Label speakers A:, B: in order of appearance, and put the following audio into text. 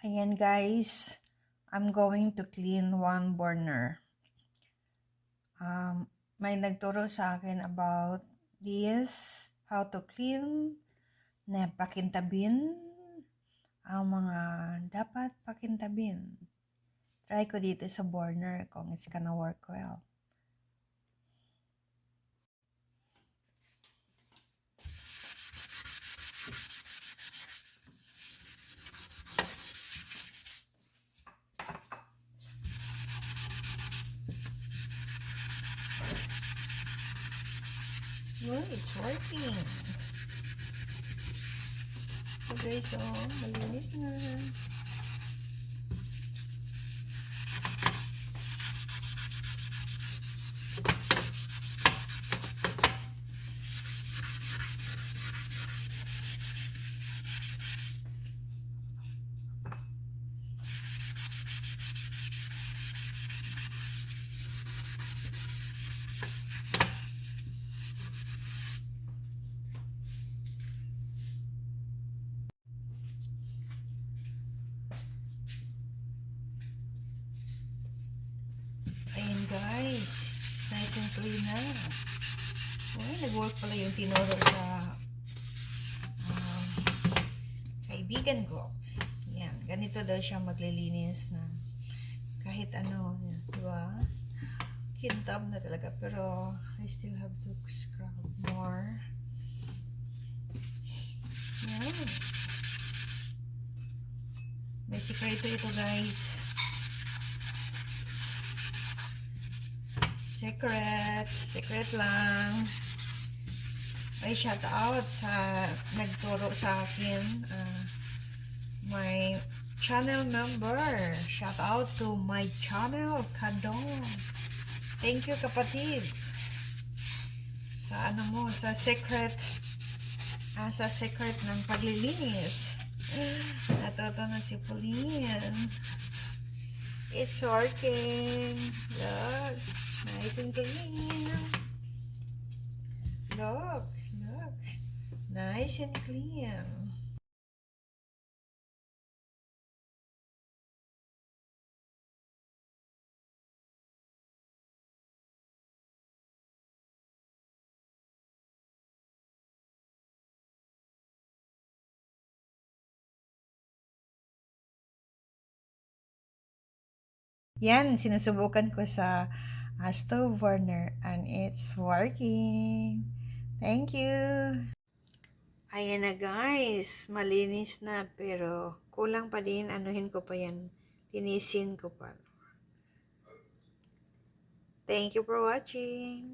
A: Ayan guys, I'm going to clean one burner. May nagturo sa akin about this, how to clean, na pakintabin, ang mga dapat pakintabin. Try ko dito sa burner kung it's gonna work well. Well, it's working. So guys, malinis na. Ayan guys, it's nice and clean na. Well, nag-work pala yung tinuro sa kaibigan ko. Yan, ganito daw siya maglilinis na kahit ano, di ba? Kintab na talaga, pero I still have to scrub more. Yan. May sikreto ito guys. Secret lang. May shout out sa nagturo sa akin. My channel member. Shout out to my channel, Kadong. Thank you kapatid. Sa ano mo, sa secret ng paglilinis. Natuto na si Pauline. It's working. Look. Nice and clean. Look. Nice and clean. Yan, sinusubukan ko sa stove burner and it's working. Thank you. Ayan na guys, malinis na pero kulang pa din, anuhin ko pa yan. Linisin ko pa. Thank you for watching.